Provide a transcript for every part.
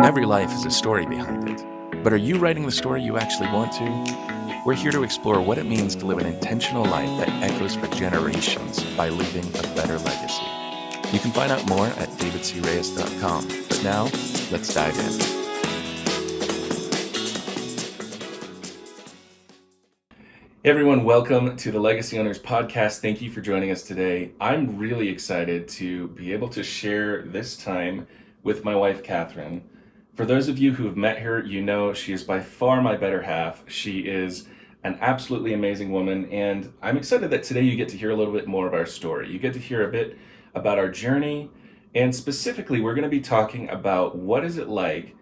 Every life has a story behind it. But are you writing the story you actually want to? We're here to explore what it means to live an intentional life that echoes for generations by leaving a better legacy. You can find out more at davidcreyes.com. But now, let's dive in. Hey everyone, welcome to the Legacy Owners Podcast. Thank you for joining us today. I'm really excited to be able to share this time with my wife, Catherine. For those of you who have met her, you know she is by far my better half. She is an absolutely amazing woman, and I'm excited that today you get to hear a little bit more of our story. You get to hear a bit about our journey, and specifically, we're going to be talking about what is it like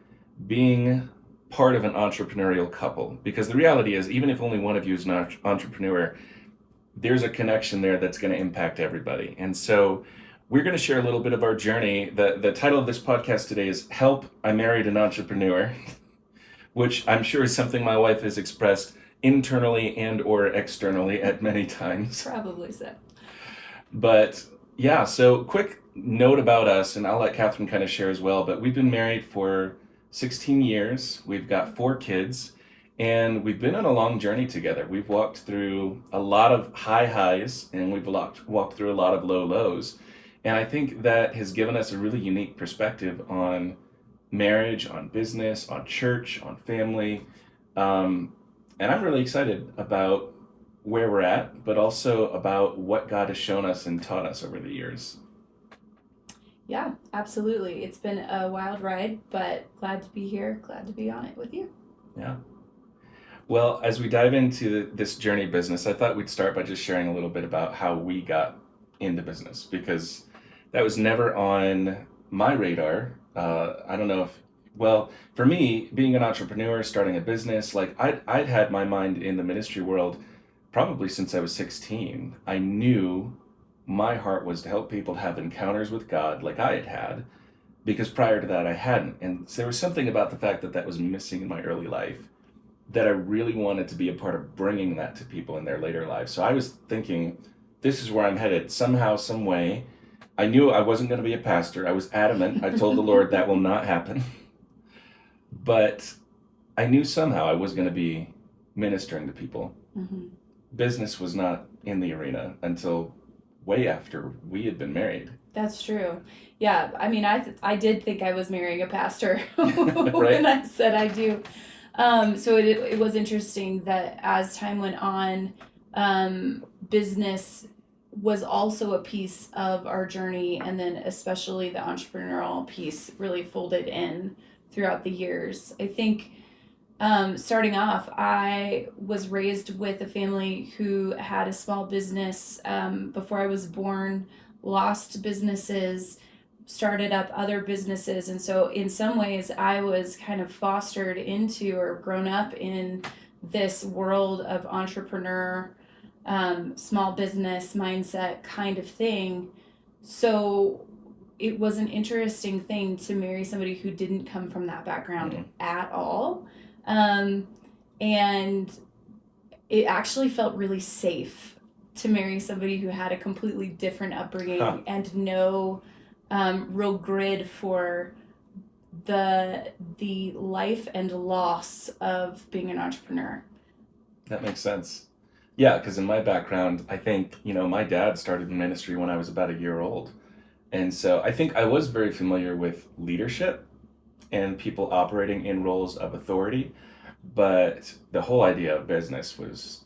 being part of an entrepreneurial couple, because the reality is, even if only one of you is an entrepreneur, there's a connection there that's going to impact everybody. And so we're going to share a little bit of our journey. The title of this podcast today is Help, I Married an Entrepreneur, which I'm sure is something my wife has expressed internally and or externally at many times. Probably so. But yeah, so quick note about us, and I'll let Catherine kind of share as well, but we've been married for 16 years. We've got 4 kids, and we've been on a long journey together. We've walked through a lot of high highs, and we've walked through a lot of low lows. And I think that has given us a really unique perspective on marriage, on business, on church, on family. And I'm really excited about where we're at, but also about what God has shown us and taught us over the years. Yeah, absolutely. It's been a wild ride, but glad to be here, glad to be on it with you. Yeah. Well, as we dive into this journey of business, I thought we'd start by just sharing a little bit about how we got into business, because that was never on my radar. I don't know if, well, for me, being an entrepreneur, starting a business, like I'd had my mind in the ministry world probably since I was 16. I knew my heart was to help people have encounters with God like I had had, because prior to that I hadn't. And so there was something about the fact that that was missing in my early life that I really wanted to be a part of bringing that to people in their later lives. So I was thinking, this is where I'm headed somehow, some way. I knew I wasn't going to be a pastor. I was adamant. I told the Lord that will not happen. But I knew somehow I was going to be ministering to people. Mm-hmm. Business was not in the arena until way after we had been married. That's true. Yeah, I mean, I did think I was marrying a pastor Right. when I said I do. So it was interesting that as time went on, business was also a piece of our journey, and then especially the entrepreneurial piece really folded in throughout the years. I think starting off, I was raised with a family who had a small business before I was born, lost businesses, started up other businesses. And so in some ways, I was kind of fostered into or grown up in this world of entrepreneur, small business mindset kind of thing. So it was an interesting thing to marry somebody who didn't come from that background at all. And it actually felt really safe to marry somebody who had a completely different upbringing and no real grid for the life and loss of being an entrepreneur. That makes sense. Yeah, because in my background, I think, my dad started in ministry when I was about a year old. And so I think I was very familiar with leadership and people operating in roles of authority, but the whole idea of business was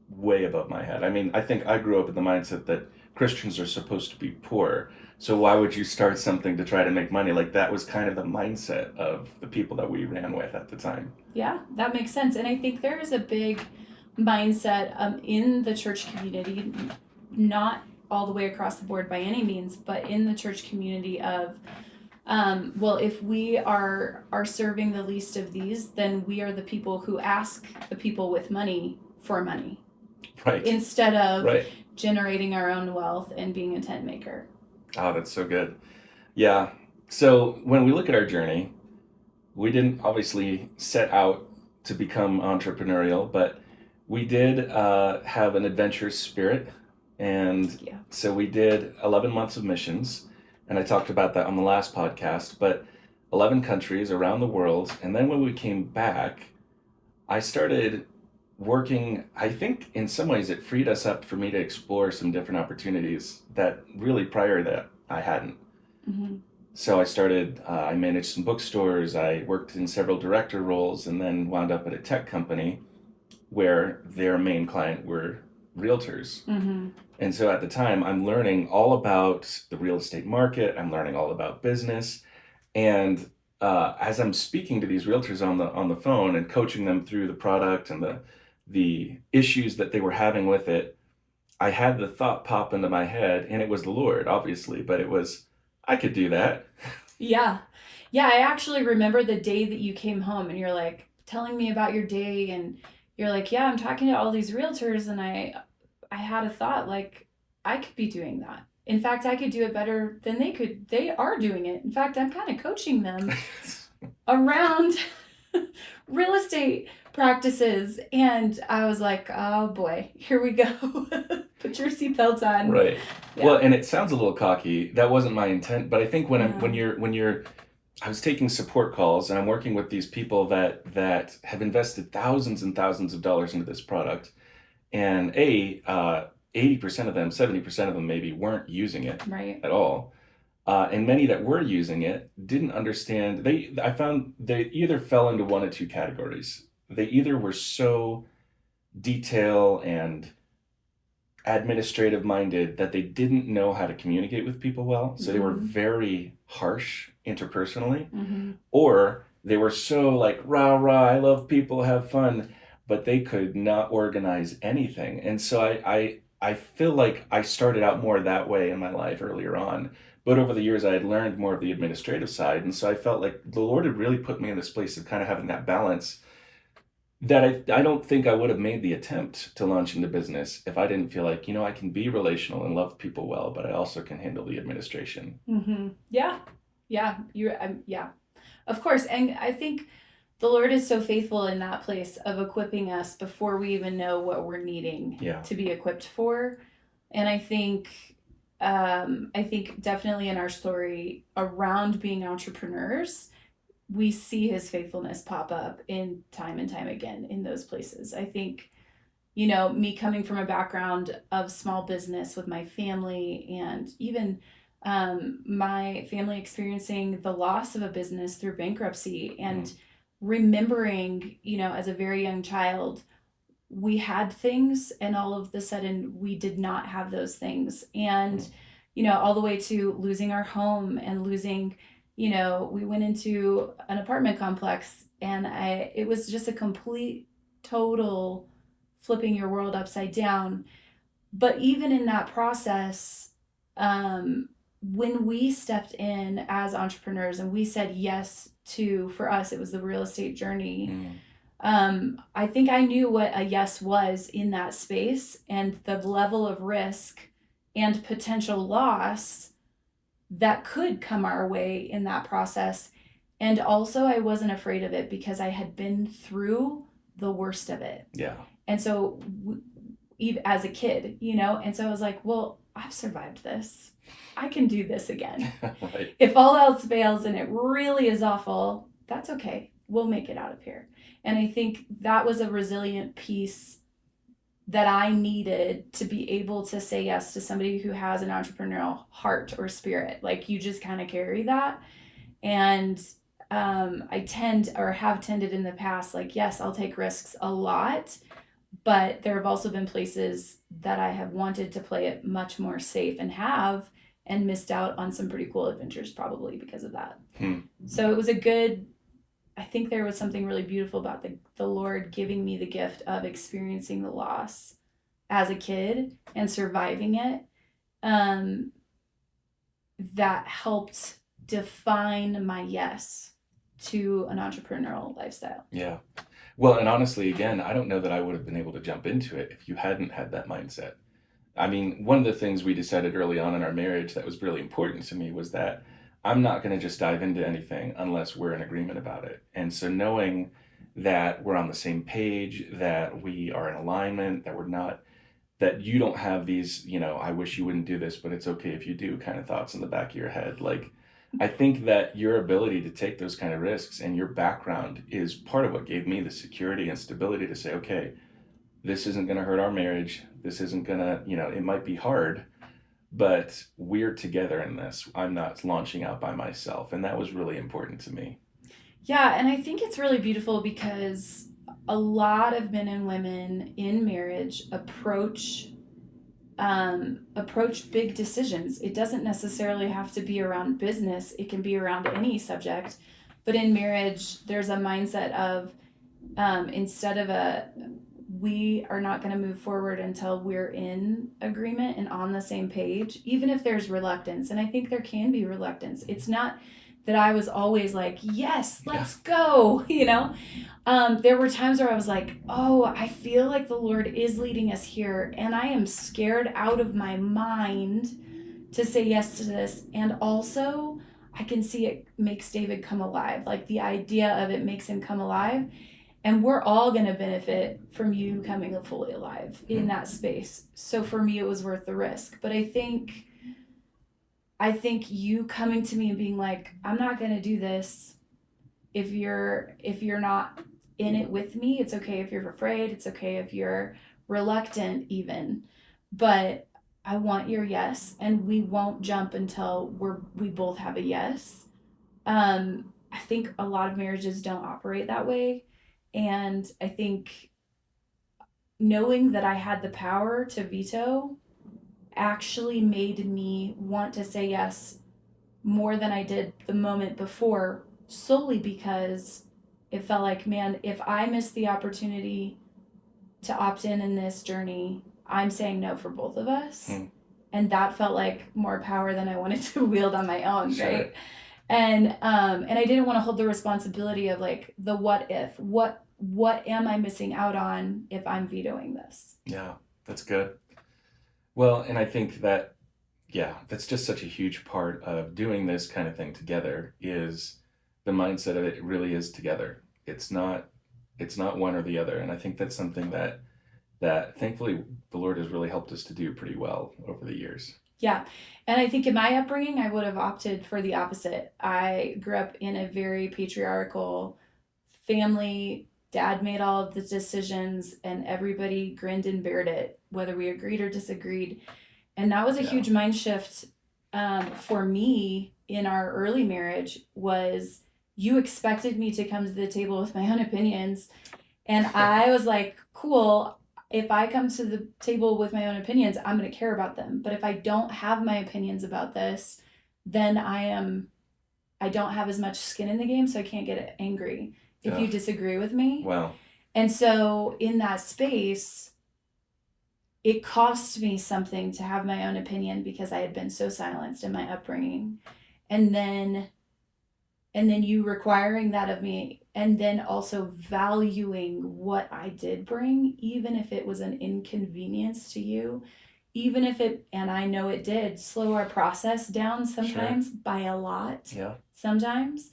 way above my head. I mean, I think I grew up in the mindset that Christians are supposed to be poor, so why would you start something to try to make money? Like, that was kind of the mindset of the people that we ran with at the time. Yeah, that makes sense. And I think there is a big mindset in the church community, not all the way across the board by any means, but in the church community of well, if we are serving the least of these, then we are the people who ask the people with money for money. Right. Instead of generating our own wealth and being a tent maker. Oh, that's so good. Yeah. So when we look at our journey, we didn't obviously set out to become entrepreneurial, but we did have an adventurous spirit. And so we did 11 months of missions, and I talked about that on the last podcast, but 11 countries around the world. And then when we came back, I started working. I think in some ways it freed us up for me to explore some different opportunities that really prior to that I hadn't. Hmm. So I started, I managed some bookstores, I worked in several director roles, and then wound up at a tech company where their main client were realtors. Hmm. And so at the time, I'm learning all about the real estate market, I'm learning all about business. And as I'm speaking to these realtors on the phone and coaching them through the product and the issues that they were having with it, I had the thought pop into my head, and it was the Lord, obviously, but it was I could do that. Yeah. Yeah, I actually remember the day that you came home and you're like telling me about your day, and you're like, "Yeah, I'm talking to all these realtors, and I had a thought like I could be doing that. In fact, I could do it better than they could. They are doing it. In fact, I'm kind of coaching them around real estate practices." And I was like, "Oh boy, here we go." Put your seatbelt on. Right. Well, Yeah. and it sounds a little cocky. That wasn't my intent, but I think No. when you're I was taking support calls and I'm working with these people that have invested thousands and thousands of dollars into this product, and 80% of them, 70% of them maybe weren't using it Right. at all. And many that were using it didn't understand. I found they either fell into one of two categories. They either were so detail and administrative minded that they didn't know how to communicate with people well. So they were Mm-hmm. very harsh interpersonally, Mm-hmm. or they were so like rah rah, I love people, have fun, but they could not organize anything. And so I feel like I started out more that way in my life earlier on. But over the years, I had learned more of the administrative side. And so I felt like the Lord had really put me in this place of kind of having that balance that I don't think I would have made the attempt to launch into business if I didn't feel like, I can be relational and love people well, but I also can handle the administration. Mm-hmm. Yeah. Yeah. Yeah. Of course. And I think the Lord is so faithful in that place of equipping us before we even know what we're needing Yeah. to be equipped for. And I think definitely in our story around being entrepreneurs, we see his faithfulness pop up in time and time again in those places. I think, me coming from a background of small business with my family, and even my family experiencing the loss of a business through bankruptcy, Mm. and remembering, as a very young child, we had things and all of the sudden we did not have those things. And Mm. all the way to losing our home and losing, we went into an apartment complex, and it was just a complete total flipping your world upside down. But even in that process, when we stepped in as entrepreneurs and we said yes to, for us it was the real estate journey, Mm. I think I knew what a yes was in that space, and the level of risk and potential loss that could come our way in that process. And also, I wasn't afraid of it because I had been through the worst of it. Yeah. And so, even as a kid, and so I was like, well, I've survived this. I can do this again. Right. If all else fails and it really is awful, that's okay. We'll make it out of here. And I think that was a resilient piece that I needed to be able to say yes to somebody who has an entrepreneurial heart or spirit. Like, you just kind of carry that. And I tend, or have tended in the past, like, yes, I'll take risks a lot, but there have also been places that I have wanted to play it much more safe and missed out on some pretty cool adventures probably because of that. Hmm. So it was a good, I think there was something really beautiful about the Lord giving me the gift of experiencing the loss as a kid and surviving it. Um, that helped define my yes to an entrepreneurial lifestyle. Yeah. Well, and honestly, again, I don't know that I would have been able to jump into it if you hadn't had that mindset. I mean, one of the things we decided early on in our marriage that was really important to me was that I'm not going to just dive into anything unless we're in agreement about it. And so knowing that we're on the same page, that we are in alignment, that we're not, that you don't have these, I wish you wouldn't do this, but it's okay if you do kind of thoughts in the back of your head. Like, I think that your ability to take those kind of risks and your background is part of what gave me the security and stability to say, okay, this isn't going to hurt our marriage. This isn't going to, it might be hard, but we're together in this. I'm not launching out by myself. And that was really important to me. Yeah, and I think it's really beautiful because a lot of men and women in marriage approach big decisions. It doesn't necessarily have to be around business. It can be around any subject. But in marriage, there's a mindset of instead of a we are not going to move forward until we're in agreement and on the same page, even if there's reluctance. And I think there can be reluctance. It's not that I was always like, yes, Yeah. let's go, there were times where I was like, oh, I feel like the Lord is leading us here, and I am scared out of my mind to say yes to this. And also, I can see it makes David come alive. Like the idea of it makes him come alive. And we're all going to benefit from you coming fully alive in that space. So for me, it was worth the risk. But I think you coming to me and being like, I'm not going to do this if you're not in it with me. It's okay if you're afraid, it's okay if you're reluctant even, but I want your yes, and we won't jump until we both have a yes. I think a lot of marriages don't operate that way, and I think knowing that I had the power to veto actually made me want to say yes more than I did the moment before, solely because it felt like, man, if I miss the opportunity to opt in this journey, I'm saying no for both of us. And that felt like more power than I wanted to wield on my own, Sure. right? And I didn't want to hold the responsibility of like the what if. What am I missing out on if I'm vetoing this? Yeah, that's good. Well, and I think that, yeah, that's just such a huge part of doing this kind of thing together is the mindset of it really is together. It's not one or the other. And I think that's something that thankfully the Lord has really helped us to do pretty well over the years. Yeah. And I think in my upbringing, I would have opted for the opposite. I grew up in a very patriarchal family. Dad made all of the decisions, and everybody grinned and bared it, whether we agreed or disagreed. And that was a Yeah. huge mind shift for me in our early marriage. Was you expected me to come to the table with my own opinions, and I was like, cool. If I come to the table with my own opinions, I'm going to care about them. But if I don't have my opinions about this, then I don't have as much skin in the game, so I can't get angry if you disagree with me. Wow. And so in that space, it cost me something to have my own opinion because I had been so silenced in my upbringing. And then you requiring that of me, and then also valuing what I did bring, even if it was an inconvenience to you, even if it, and I know it did slow our process down sometimes by a lot. Yeah. Sometimes.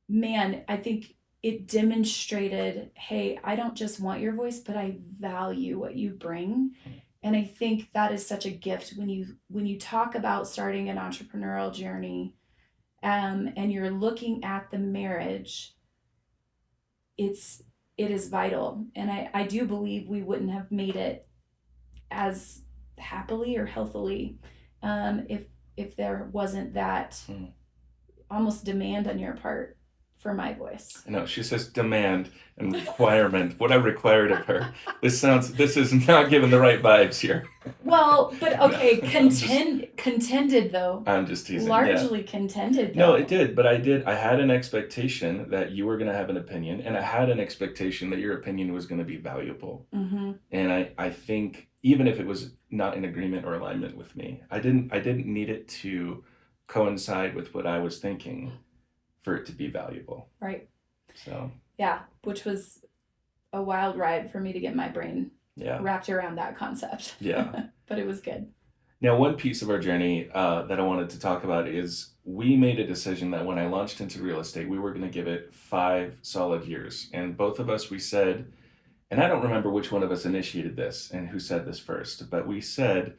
Man, I think it demonstrated, hey, I don't just want your voice, but I value what you bring. And I think that is such a gift when you talk about starting an entrepreneurial journey, and you're looking at the marriage. It is vital, and I do believe we wouldn't have made it as happily or healthily if there wasn't that almost demand on your part for my voice. No, she says demand and requirement. What I required of her. This is not giving the right vibes here. Well, but okay, contended though. I'm just teasing. Largely contended though. No, it did, but I had an expectation that you were going to have an opinion, and I had an expectation that your opinion was going to be valuable. Mm-hmm. And I think even if it was not in agreement or alignment with me, I didn't need it to coincide with what I was thinking for it to be valuable. Right. So. Yeah, which was a wild ride for me to get my brain wrapped around that concept. Yeah. But it was good. Now, one piece of our journey that I wanted to talk about is we made a decision that when I launched into real estate, we were going to give it 5 solid years. And both of us, we said, and I don't remember which one of us initiated this and who said this first, but we said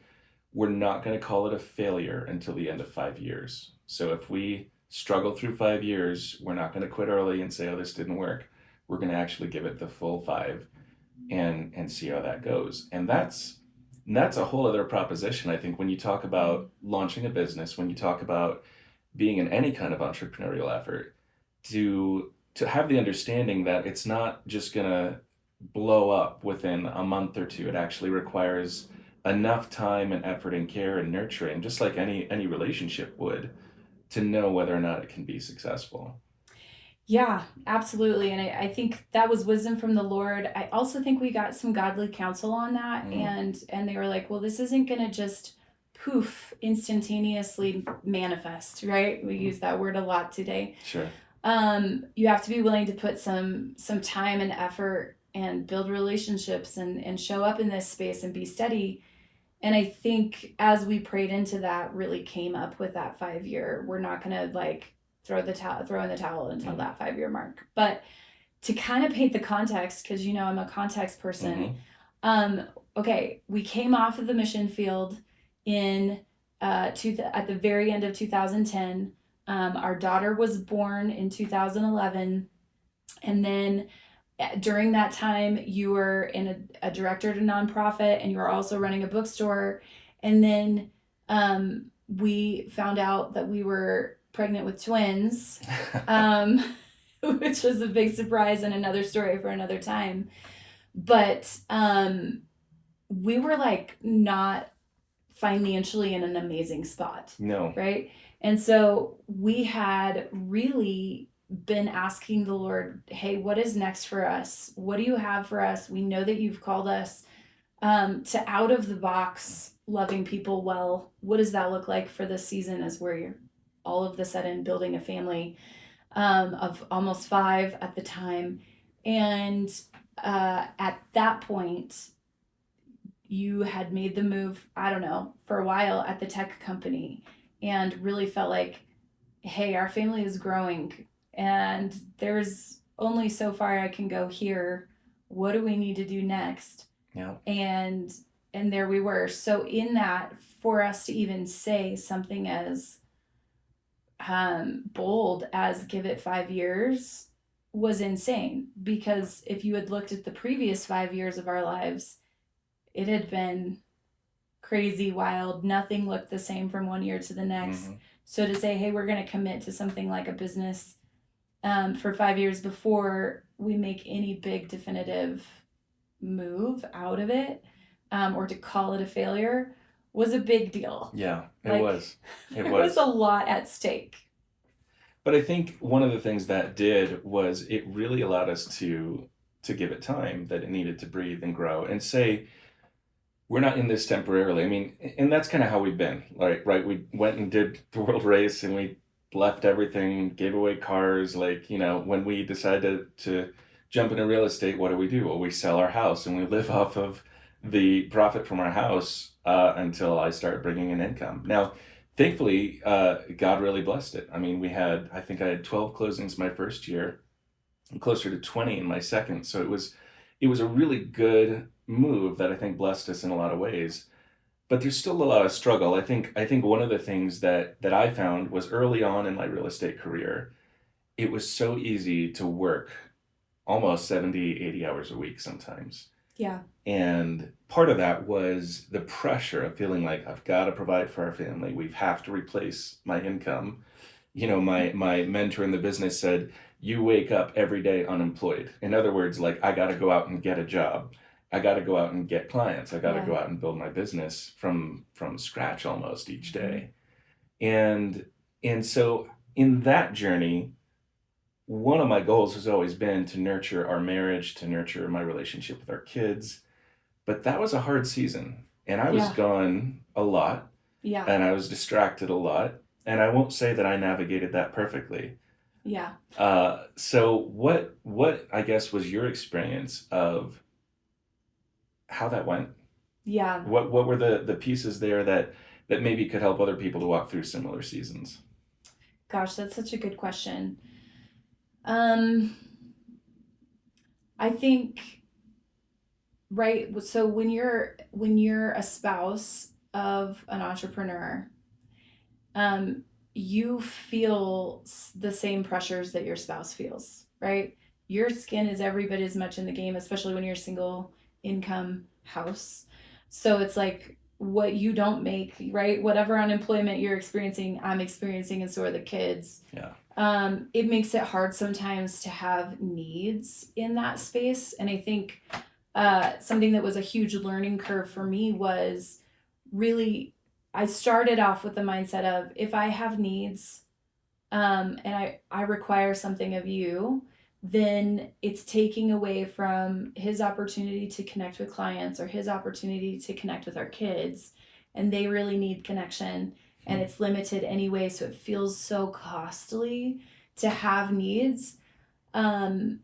we're not going to call it a failure until the end of 5 years. So if we struggle through 5 years, we're not going to quit early and say, oh, this didn't work. We're going to actually give it the full five and see how that goes. And that's a whole other proposition. I think when you talk about launching a business, when you talk about being in any kind of entrepreneurial effort, to have the understanding that it's not just gonna blow up within a month or two. It actually requires enough time and effort and care and nurturing, just like any relationship would, to know whether or not it can be successful. Yeah, absolutely. And I think that was wisdom from the Lord. I also think we got some godly counsel on that, Mm, and they were like, well, this isn't gonna just poof instantaneously manifest, right? We mm, use that word a lot today. sure. You have to be willing to put some time and effort and build relationships and show up in this space and be steady. And I think as we prayed into that, really came up with that 5 year. We're not gonna like throw in the towel until Mm, that 5 year mark. But to kind of paint the context, because you know I'm a context person. mm-hmm. Um, okay, we came off of the mission field in at the very end of 2010. Our daughter was born in 2011, and then during that time you were in a director at a nonprofit, and you were also running a bookstore, and then we found out that we were pregnant with twins, um, which was a big surprise and another story for another time. But we were like not financially in an amazing spot, No. right? And so we had really been asking the Lord, hey, what is next for us? What do you have for us? We know that you've called us to out of the box loving people well. What does that look like for this season as we're all of the sudden building a family of almost five at the time? And at that point, you had made the move, I don't know, for a while at the tech company, and really felt like, hey, our family is growing and there's only so far I can go here. What do we need to do next? Yeah. And there we were. So in that, for us to even say something as bold as give it 5 years was insane, because if you had looked at the previous 5 years of our lives, it had been crazy, wild. Nothing looked the same from one year to the next. Mm-hmm. So to say, hey, we're going to commit to something like a business for 5 years before we make any big definitive move out of it, or to call it a failure, was a big deal. Yeah, it Like, was. It there was was. a lot at stake. But I think one of the things that did was it really allowed us to give it time that it needed to breathe and grow and say, we're not in this temporarily. I mean, and that's kind of how we've been, right? Right. We went and did the world race and we left everything, gave away cars. Like, when we decided to jump into real estate, what do? Well, we sell our house and we live off of the profit from our house until I start bringing in income. Now, thankfully, God really blessed it. I mean, I think I had 12 closings my first year, and closer to 20 in my second. So it was a really good move that I think blessed us in a lot of ways. But there's still a lot of struggle. I think one of the things that I found was early on in my real estate career, it was so easy to work almost 70, 80 hours a week sometimes. Yeah. And part of that was the pressure of feeling like I've got to provide for our family. We have to replace my income. My mentor in the business said, you wake up every day unemployed. In other words, like, I got to go out and get a job. I got to go out and get clients. I got to Yeah. go out and build my business from scratch almost each Mm-hmm. day. And so in that journey, one of my goals has always been to nurture our marriage, to nurture my relationship with our kids. But that was a hard season. And I was Yeah. gone a lot Yeah. and I was distracted a lot. And I won't say that I navigated that perfectly. Yeah. So what I guess was your experience of how that went? Yeah. What were the pieces there that maybe could help other people to walk through similar seasons? Gosh, that's such a good question. Um, I think, right, so when you're a spouse of an entrepreneur, um, you feel the same pressures that your spouse feels, right? Your skin is every bit as much in the game, especially when you're a single income house. So it's like what you don't make, right? Whatever unemployment you're experiencing, I'm experiencing, and so are the kids. Yeah. It makes it hard sometimes to have needs in that space. And I think something that was a huge learning curve for me was really, I started off with the mindset of if I have needs, and I require something of you, then it's taking away from his opportunity to connect with clients or his opportunity to connect with our kids. And they really need connection, and it's limited anyway. So it feels so costly to have needs. Um,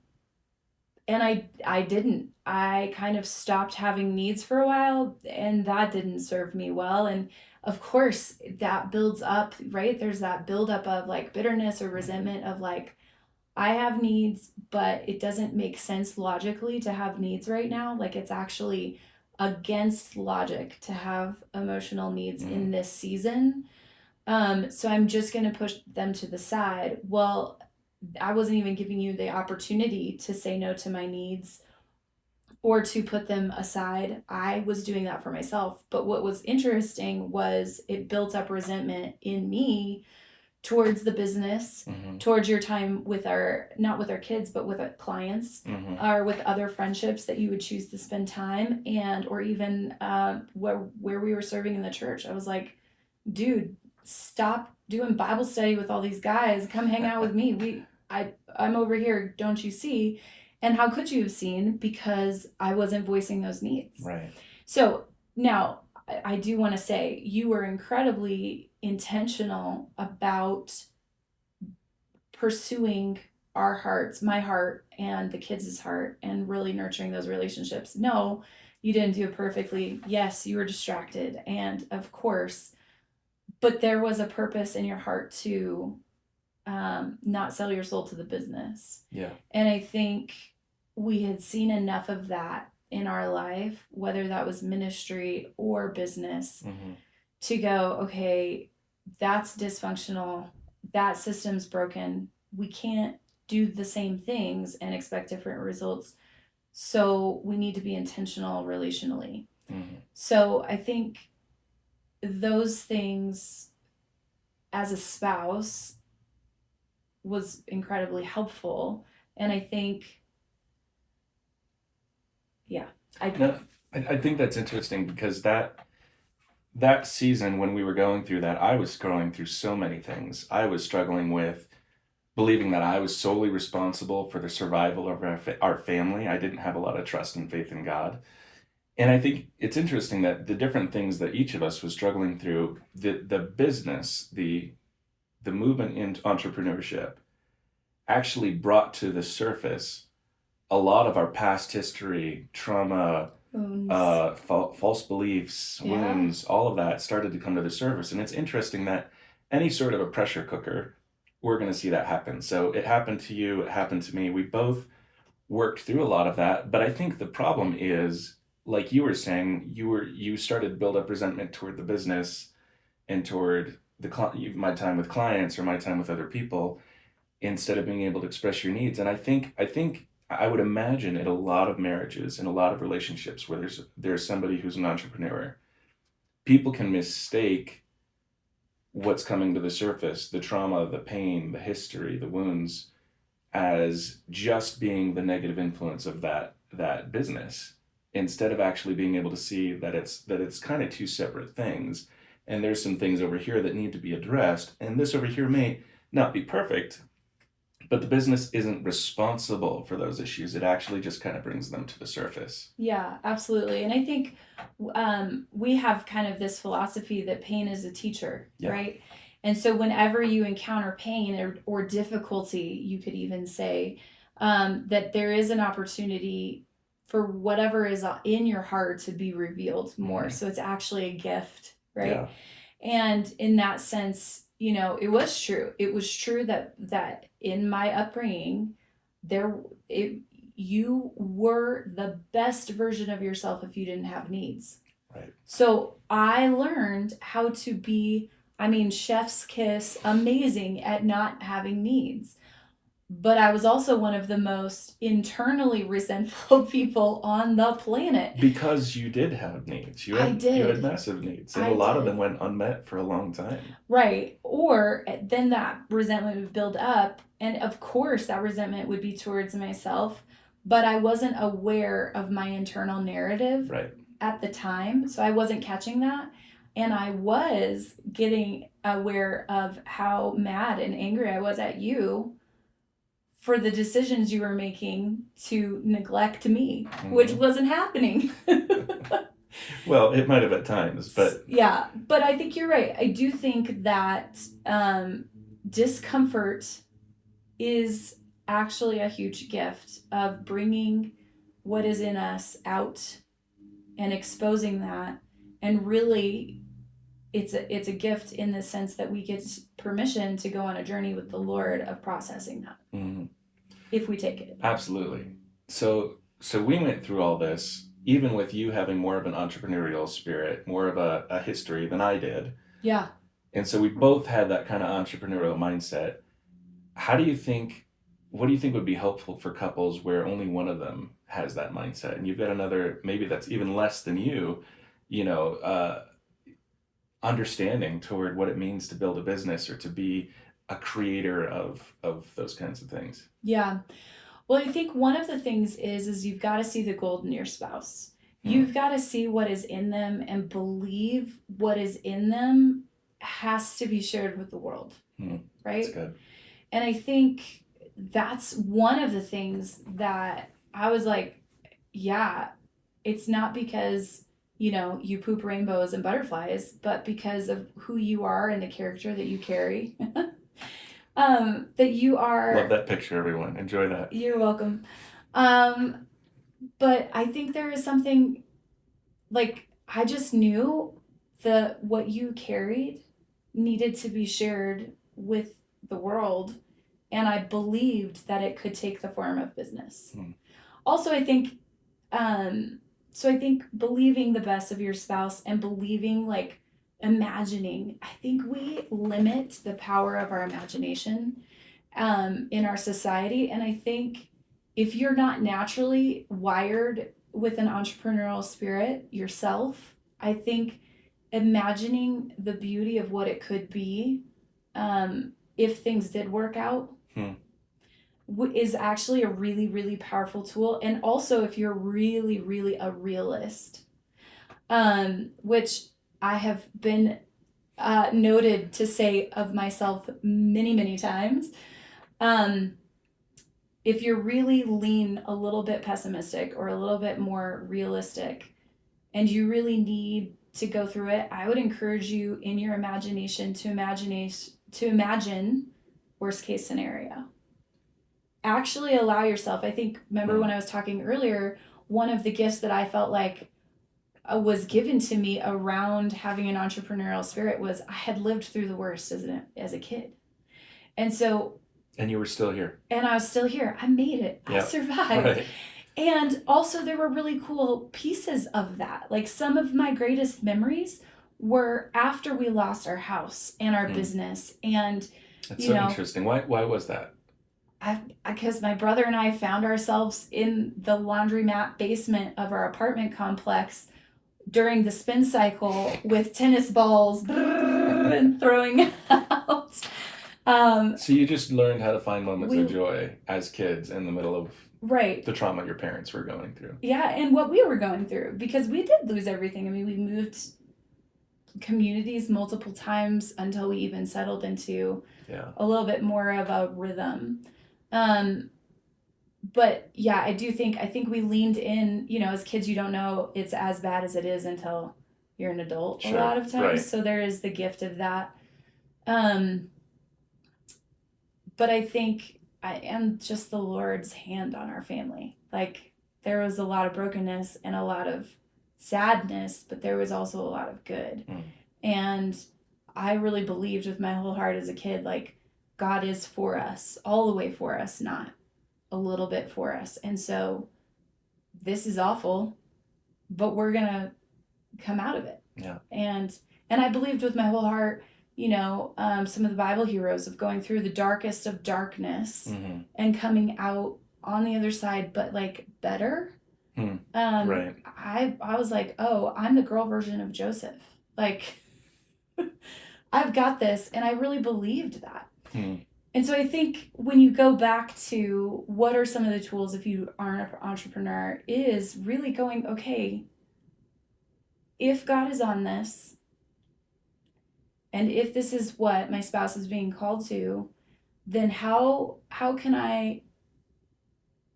and I didn't. I kind of stopped having needs for a while, and that didn't serve me well. And of course, that builds up, right? There's that buildup of like bitterness or resentment of like, I have needs, but it doesn't make sense logically to have needs right now. Like, it's actually against logic to have emotional needs in this season. So I'm just going to push them to the side. Well, I wasn't even giving you the opportunity to say no to my needs or to put them aside. I was doing that for myself. But what was interesting was it built up resentment in me towards the business, towards your time with our, not with our kids, but with our clients, or with other friendships that you would choose to spend time, and or even where we were serving in the church. I was like, dude, stop doing Bible study with all these guys. Come hang out with me. I'm over here, don't you see? And how could you have seen? Because I wasn't voicing those needs. Right. So now I do want to say you were incredibly intentional about pursuing our hearts, my heart and the kids' heart, and really nurturing those relationships. No, you didn't do it perfectly. Yes, you were distracted. And of course, but there was a purpose in your heart to not sell your soul to the business. Yeah. And I think we had seen enough of that in our life, whether that was ministry or business, to go, okay, that's dysfunctional. That system's broken. We can't do the same things and expect different results. So we need to be intentional relationally. So I think those things as a spouse was incredibly helpful. And I think, yeah, I think that's interesting because that season when we were going through that, I was going through so many things. I was struggling with believing that I was solely responsible for the survival of our family. I didn't have a lot of trust and faith in God. And I think it's interesting that the different things that each of us was struggling through, the business, the movement into entrepreneurship actually brought to the surface a lot of our past history, trauma, false beliefs, wounds, all of that started to come to the surface. And it's interesting that any sort of a pressure cooker, we're going to see that happen. So it happened to you, it happened to me. We both worked through a lot of that. But I think the problem is, like you were saying, you started to build up resentment toward the business and toward my time with clients or my time with other people, instead of being able to express your needs. And I think I would imagine in a lot of marriages and a lot of relationships where there's somebody who's an entrepreneur, people can mistake what's coming to the surface, the trauma, the pain, the history, the wounds, as just being the negative influence of that business, instead of actually being able to see that it's kind of two separate things. And there's some things over here that need to be addressed, and this over here may not be perfect, but the business isn't responsible for those issues. It actually just kind of brings them to the surface. Yeah, absolutely. And I think we have kind of this philosophy that pain is a teacher, right? And so whenever you encounter pain or difficulty, you could even say that there is an opportunity for whatever is in your heart to be revealed more. So it's actually a gift, right? Yeah. And in that sense, it was true. It was true that in my upbringing, you were the best version of yourself if you didn't have needs. Right. So I learned how to be, I mean, chef's kiss, amazing at not having needs. But I was also one of the most internally resentful people on the planet. Because you did have needs. I You had did. massive needs, and a I lot of them did. went unmet for a long time. Right. Or then that resentment would build up. And of course, that resentment would be towards myself. But I wasn't aware of my internal narrative Right. at the time. So I wasn't catching that. And I was getting aware of how mad and angry I was at you for the decisions you were making to neglect me, which wasn't happening. Well, it might have at times, but yeah, but I think you're right. I do think that discomfort is actually a huge gift of bringing what is in us out and exposing that, and really it's a gift in the sense that we get permission to go on a journey with the Lord of processing that if we take it. Absolutely. So we went through all this, even with you having more of an entrepreneurial spirit, more of a history than I did. Yeah. And so we both had that kind of entrepreneurial mindset. What do you think would be helpful for couples where only one of them has that mindset? And you've got another, maybe that's even less than you know, understanding toward what it means to build a business or to be a creator of those kinds of things. Yeah. Well, I think one of the things is you've got to see the gold in your spouse. You've got to see what is in them and believe what is in them has to be shared with the world. Right? That's good. And I think that's one of the things that I was like, yeah, it's not because, you poop rainbows and butterflies, but because of who you are and the character that you carry. That you are. Love that picture, everyone. Enjoy that. You're welcome. But I think there is something like I just knew that what you carried needed to be shared with the world, and I believed that it could take the form of business. Also, I think believing the best of your spouse and believing imagining, I think we limit the power of our imagination in our society. And I think if you're not naturally wired with an entrepreneurial spirit yourself, I think imagining the beauty of what it could be if things did work out is actually a really, really powerful tool. And also if you're really, really a realist, which I have been noted to say of myself many, many times. If you're really lean a little bit pessimistic or a little bit more realistic and you really need to go through it, I would encourage you in your imagination to imagine worst case scenario. Actually allow yourself. I think, remember when I was talking earlier, one of the gifts that I felt like was given to me around having an entrepreneurial spirit was I had lived through the worst as a kid. And so... And you were still here. And I was still here. I made it. Yep. I survived. Right. And also there were really cool pieces of that. Like some of my greatest memories were after we lost our house and our business. And that's so interesting. Why was that? Because my brother and I found ourselves in the laundromat basement of our apartment complex during the spin cycle with tennis balls and throwing out. So you just learned how to find moments of joy as kids in the middle of the trauma your parents were going through. Yeah, and what we were going through, because we did lose everything. I mean, we moved communities multiple times until we even settled into a little bit more of a rhythm. But yeah, I think we leaned in, as kids, you don't know it's as bad as it is until you're an adult a lot of times. Right. So there is the gift of that. But I think and just the Lord's hand on our family. Like there was a lot of brokenness and a lot of sadness, but there was also a lot of good. And I really believed with my whole heart as a kid, like God is for us, all the way for us, not a little bit for us. And so this is awful, but we're going to come out of it. Yeah. And I believed with my whole heart, some of the Bible heroes of going through the darkest of darkness Mm-hmm. and coming out on the other side, but like better. Right. I was like, oh, I'm the girl version of Joseph. Like, I've got this. And I really believed that. And so I think when you go back to what are some of the tools if you are an entrepreneur, is really going, okay, if God is on this, and if this is what my spouse is being called to, then how can I,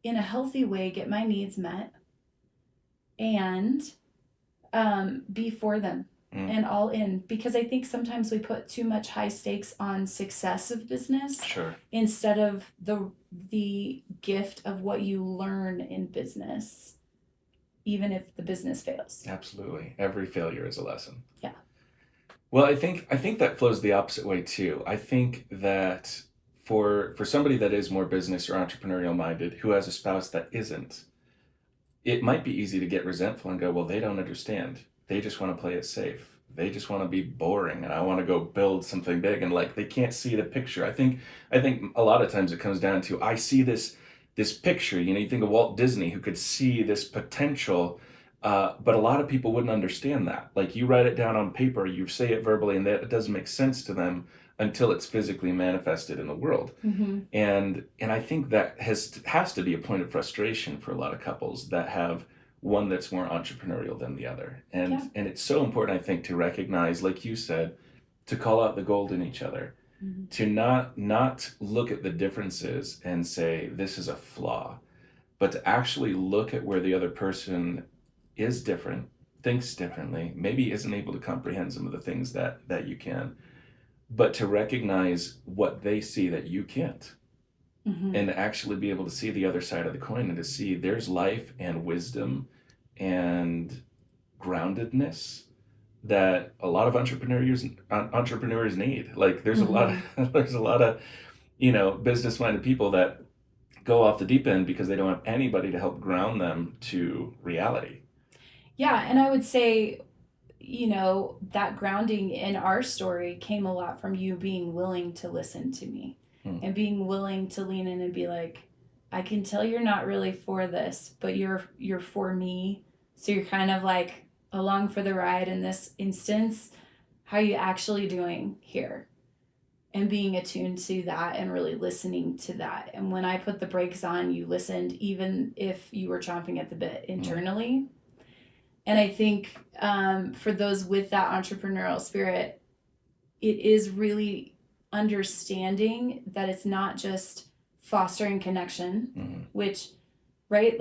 in a healthy way, get my needs met and be for them and all in? Because I think sometimes we put too much high stakes on success of business, Sure. instead of the gift of what you learn in business, even if the business fails. Absolutely. Every failure is a lesson. Yeah. Well, I think that flows the opposite way too. I think that for somebody that is more business or entrepreneurial minded who has a spouse that isn't, it might be easy to get resentful and go, well, they don't understand. They just want to play it safe. They just want to be boring, and I want to go build something big, and like they can't see the picture. I think a lot of times it comes down to, I see this picture. You think of Walt Disney, who could see this potential, but a lot of people wouldn't understand that. Like, you write it down on paper, you say it verbally, and that it doesn't make sense to them until it's physically manifested in the world. Mm-hmm. And I think that has to be a point of frustration for a lot of couples that have one that's more entrepreneurial than the other. And it's so important, I think, to recognize, like you said, to call out the gold in each other, to not look at the differences and say this is a flaw, but to actually look at where the other person is different, thinks differently, maybe isn't able to comprehend some of the things that you can, but to recognize what they see that you can't. And to actually be able to see the other side of the coin, and to see there's life and wisdom and groundedness that a lot of entrepreneurs need. Like, there's a lot of business minded people that go off the deep end because they don't have anybody to help ground them to reality. Yeah, and I would say, that grounding in our story came a lot from you being willing to listen to me and being willing to lean in and be like, I can tell you're not really for this, but you're for me. So you're kind of like along for the ride in this instance. How are you actually doing here? And being attuned to that and really listening to that. And when I put the brakes on, you listened, even if you were chomping at the bit internally. And I think for those with that entrepreneurial spirit, it is really understanding that it's not just fostering connection, which we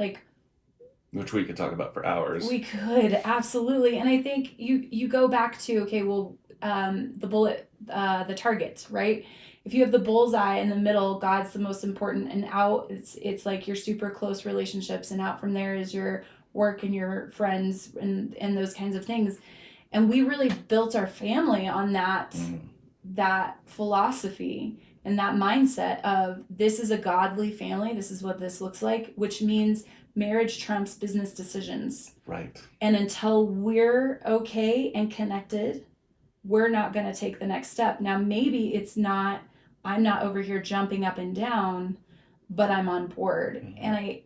could talk about for hours. We could, absolutely. And I think you go back to, okay, well, the bullet, the target, right? If you have the bullseye in the middle, God's the most important, and out it's like your super close relationships, and out from there is your work and your friends and those kinds of things. And we really built our family on that philosophy and that mindset of, this is a godly family, this is what this looks like, which means marriage trumps business decisions. Right. And until we're okay and connected, we're not going to take the next step. Now, maybe I'm not over here jumping up and down, but I'm on board. And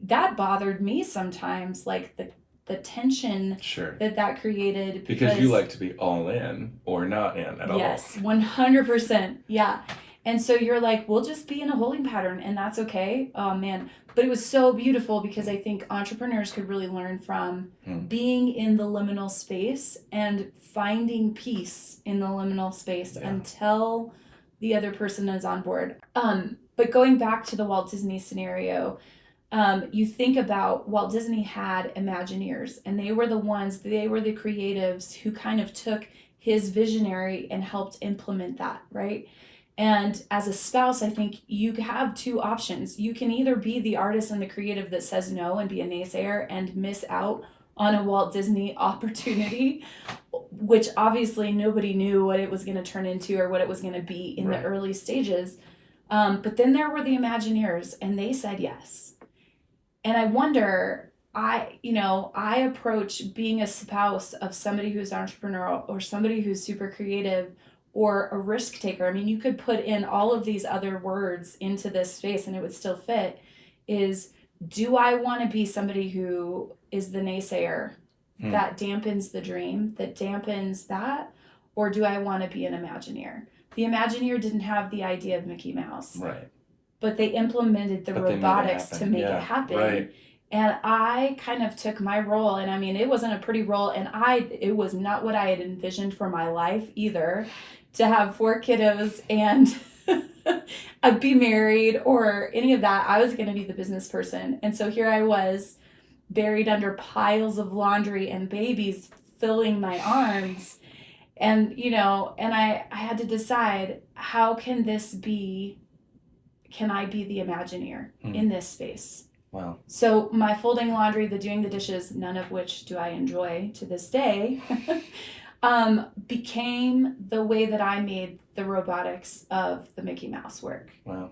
that bothered me sometimes, like the tension that created. Because you like to be all in or not in at all. Yes, 100%. Yeah. And so you're like, we'll just be in a holding pattern, and that's okay. Oh, man. But it was so beautiful, because I think entrepreneurs could really learn from being in the liminal space and finding peace in the liminal space until the other person is on board. But going back to the Walt Disney scenario, you think about Walt Disney had Imagineers, and they were the creatives who kind of took his visionary and helped implement that, right? And as a spouse, I think you have two options. You can either be the artist and the creative that says no and be a naysayer and miss out on a Walt Disney opportunity, which obviously nobody knew what it was going to turn into or what it was going to be in the early stages. But then there were the Imagineers, and they said yes. And I wonder, I approach being a spouse of somebody who's entrepreneurial or somebody who's super creative or a risk taker. I mean, you could put in all of these other words into this space and it would still fit. Is do I want to be somebody who is the naysayer Hmm. that dampens the dream, that dampens that, or do I want to be an Imagineer? The Imagineer didn't have the idea of Mickey Mouse, Right. but they implemented the But they made it robotics to happen. make it Yeah. happen. Right. And I kind of took my role, and I mean, it wasn't a pretty role, and it was not what I had envisioned for my life either, to have 4 kiddos and be married or any of that. I was going to be the business person. And so here I was, buried under piles of laundry and babies filling my arms. And, and I had to decide, how can this be, can I be the Imagineer in this space? Wow. So my folding laundry, the doing the dishes, none of which do I enjoy to this day, became the way that I made the robotics of the Mickey Mouse work. Wow.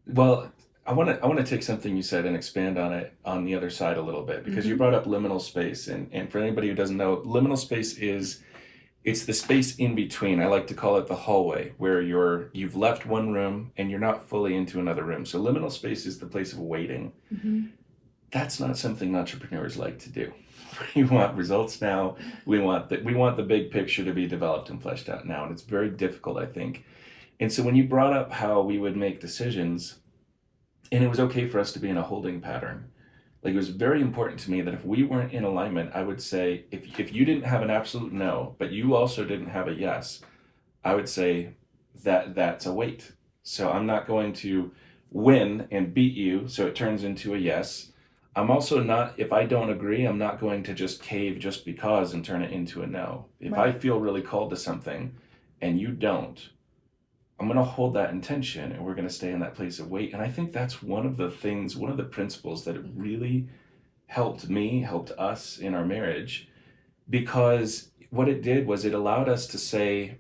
Well, I want to take something you said and expand on it on the other side a little bit, because you Mm-hmm. brought up liminal space, and for anybody who doesn't know, liminal space is it's the space in between. I like to call it the hallway, where you've left one room and you're not fully into another room. So liminal space is the place of waiting. Mm-hmm. That's not something entrepreneurs like to do. We want results now. We want the big picture to be developed and fleshed out now, and it's very difficult, I think. And so when you brought up how we would make decisions, and it was okay for us to be in a holding pattern, like it was very important to me that if we weren't in alignment, I would say, if you didn't have an absolute no, but you also didn't have a yes, I would say that that's a wait. So I'm not going to win and beat you so it turns into a yes. I'm also not, if I don't agree, I'm not going to just cave just because and turn it into a no. If I Right. feel really called to something and you don't, I'm going to hold that intention and we're going to stay in that place of wait. And I think that's one of the things, one of the principles that really helped me, helped us in our marriage, because what it did was it allowed us to say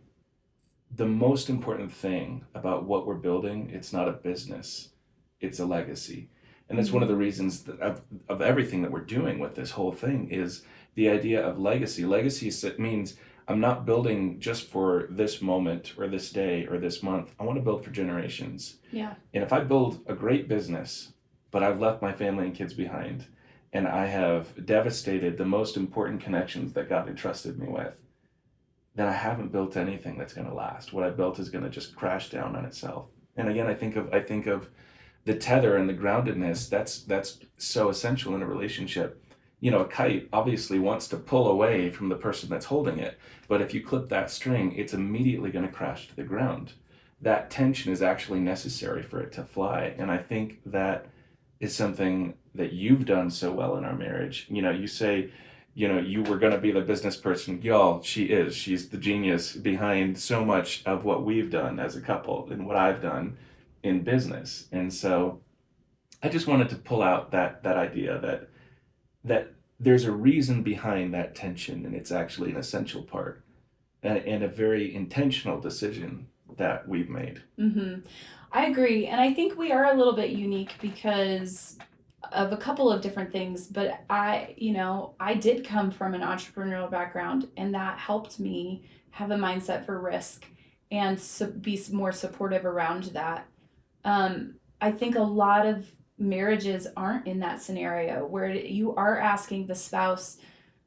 the most important thing about what we're building, it's not a business, it's a legacy. And that's one of Mm-hmm. the reasons of everything that we're doing with this whole thing is the idea of legacy. Legacy means I'm not building just for this moment or this day or this month. I want to build for generations. Yeah. And if I build a great business, but I've left my family and kids behind, and I have devastated the most important connections that God entrusted me with, then I haven't built anything that's going to last. What I built is going to just crash down on itself. And again, I think of the tether and the groundedness. That's so essential in a relationship. You know, a kite obviously wants to pull away from the person that's holding it, but if you clip that string, it's immediately going to crash to the ground. That tension is actually necessary for it to fly, and I think that is something that you've done so well in our marriage. You know, you say, you know, you were going to be the business person. Y'all, she is. She's the genius behind so much of what we've done as a couple and what I've done in business. And so I just wanted to pull out that idea that there's a reason behind that tension, and it's actually an essential part and a very intentional decision that we've made. Mm-hmm. I agree. And I think we are a little bit unique because of a couple of different things. But I did come from an entrepreneurial background, and that helped me have a mindset for risk and be more supportive around that. I think a lot of marriages aren't in that scenario where you are asking the spouse,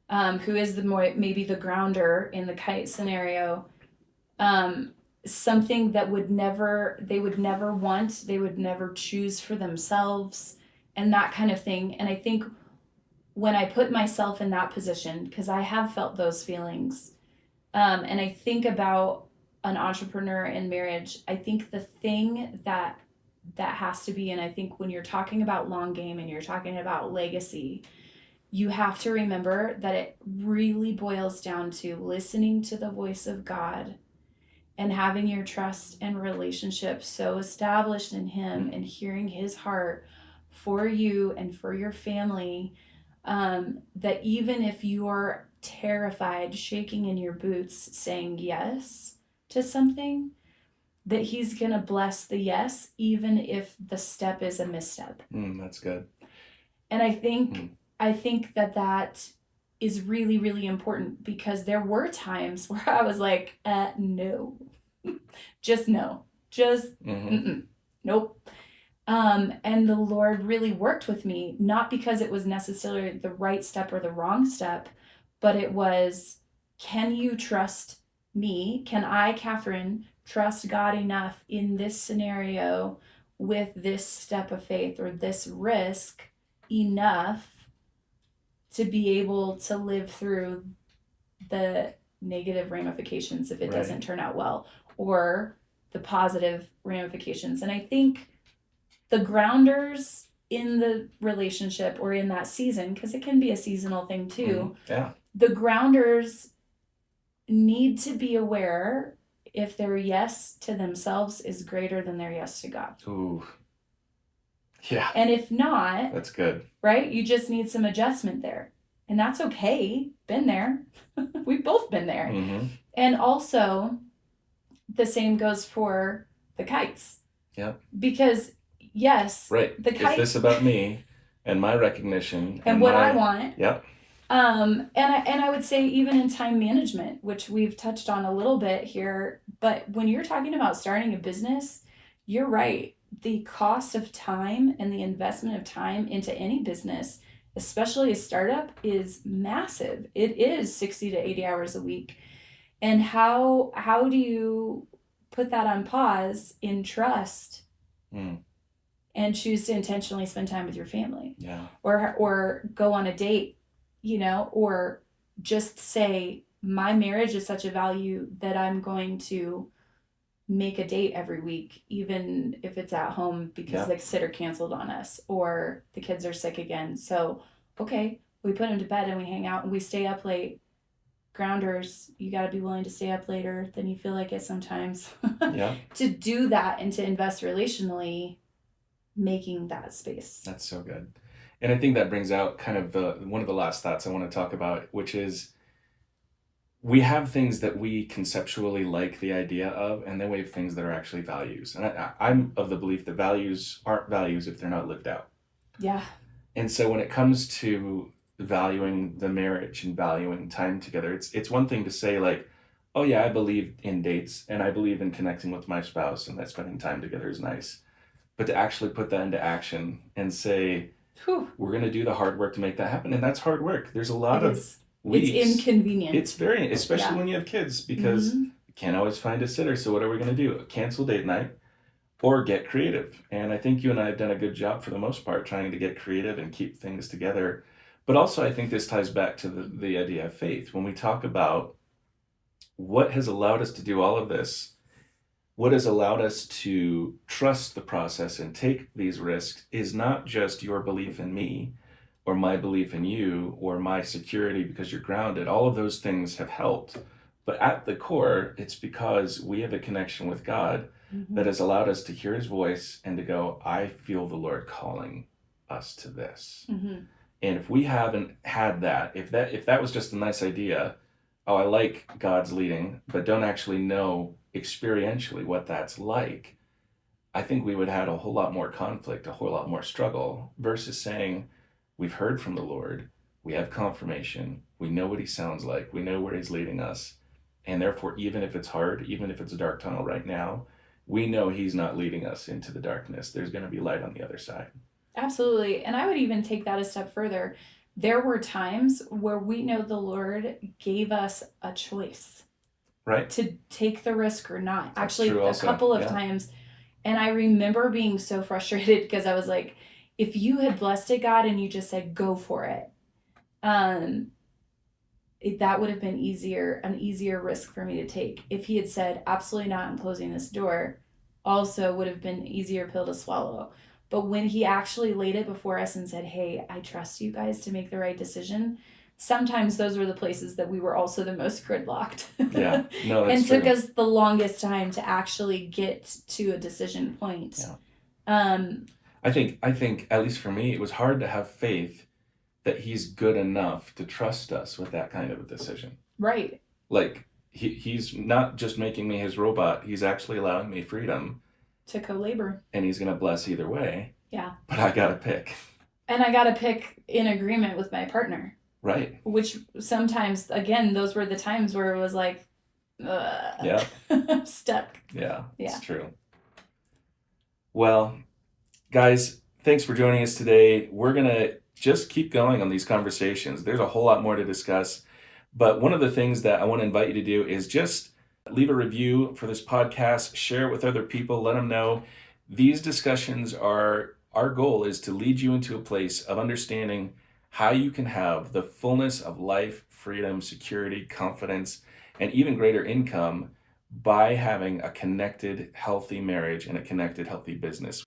who is the more maybe the grounder in the kite scenario, um, something that they would never want, they would never choose for themselves, and that kind of thing. And I think when I put myself in that position, because I have felt those feelings, and I think about an entrepreneur in marriage, I think the thing that has to be, and I think when you're talking about long game and you're talking about legacy, you have to remember that it really boils down to listening to the voice of God and having your trust and relationship so established in Him and hearing His heart for you and for your family, that even if you're terrified, shaking in your boots, saying yes to something, that He's going to bless the yes, even if the step is a misstep. That's good. And I think I think that that is really, really important because there were times where I was like, no, just no, just Mm-hmm. mm-mm, nope. And the Lord really worked with me, not because it was necessarily the right step or the wrong step, but it was, can you trust me? Can I, Catherine, trust God enough in this scenario with this step of faith or this risk enough to be able to live through the negative ramifications if it Right. doesn't turn out well, or the positive ramifications? And I think the grounders in the relationship or in that season, because it can be a seasonal thing Mm-hmm. too, Yeah. the grounders need to be aware if their yes to themselves is greater than their yes to God. Ooh. Yeah. And if not, That's good. right, you just need some adjustment there. And that's okay. Been there. We've both been there. Mm-hmm. And also, the same goes for the kites. Yep. Because, yes, Right. the Is this kite about me and my recognition and and what I my, want. yep. And I would say even in time management, which we've touched on a little bit here, but when you're talking about starting a business, you're right. The cost of time and the investment of time into any business, especially a startup, is massive. It is 60 to 80 hours a week. And how do you put that on pause in trust Mm. and choose to intentionally spend time with your family? Yeah. Or go on a date, or just say my marriage is such a value that I'm going to make a date every week, even if it's at home because Yep. the sitter canceled on us or the kids are sick again. So, okay, we put them to bed and we hang out and we stay up late. Grounders, you got to be willing to stay up later than you feel like it sometimes. Yeah. To do that and to invest relationally, making that space. That's so good. And I think that brings out kind of one of the last thoughts I want to talk about, which is we have things that we conceptually like the idea of, and then we have things that are actually values. And I'm of the belief that values aren't values if they're not lived out. Yeah. And so when it comes to valuing the marriage and valuing time together, it's one thing to say like, oh yeah, I believe in dates and I believe in connecting with my spouse and that spending time together is nice. But to actually put that into action and say, Whew. we're going to do the hard work to make that happen. And that's hard work. There's a lot It of is. weeks. It's inconvenient. It's very, especially Yeah. when you have kids, because Mhm. you can't always find a sitter. So what are we going to do? Cancel date night or get creative. And I think you and I have done a good job for the most part trying to get creative and keep things together. But also I think this ties back to the idea of faith. When we talk about what has allowed us to do all of this, what has allowed us to trust the process and take these risks is not just your belief in me or my belief in you or my security because you're grounded. All of those things have helped. But at the core, it's because we have a connection with God that has allowed us to hear his voice and to go, I feel the Lord calling us to this. Mm-hmm. And if we haven't had that, if that was just a nice idea, oh, I like God's leading, but don't actually know experientially what that's like, I think we would have had a whole lot more conflict, a whole lot more struggle, versus saying, we've heard from the Lord, we have confirmation, we know what he sounds like, we know where he's leading us, and therefore, even if it's hard, even if it's a dark tunnel right now, we know he's not leading us into the darkness. There's going to be light on the other side. Absolutely. And I would even take that a step further. There were times where we know the Lord gave us a choice, right, to take the risk or not. That's Actually, true a also. couple of Yeah. times. And I remember being so frustrated because I was like, if you had blessed it, God, and you just said, go for it, that would have been an easier risk for me to take. If he had said, absolutely not, I'm closing this door, also would have been an easier pill to swallow. But when he actually laid it before us and said, hey, I trust you guys to make the right decision, sometimes those were the places that we were also the most gridlocked. Yeah, no, that's and true. took us the longest time to actually get to a decision point. Yeah. I think at least for me, it was hard to have faith that he's good enough to trust us with that kind of a decision. Right. Like he's not just making me his robot, he's actually allowing me freedom To co-labor. and he's going to bless either way. Yeah. But I got to pick. And I got to pick in agreement with my partner, Right. which sometimes, again, those were the times where it was like, Yeah. I'm stuck. Yeah. Yeah. It's true. Well, guys, thanks for joining us today. We're going to just keep going on these conversations. There's a whole lot more to discuss. But one of the things that I want to invite you to do is just leave a review for this podcast, share it with other people, let them know. These discussions are, our goal is to lead you into a place of understanding how you can have the fullness of life, freedom, security, confidence, and even greater income by having a connected, healthy marriage and a connected, healthy business.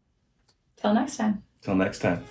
Till next time. Till next time.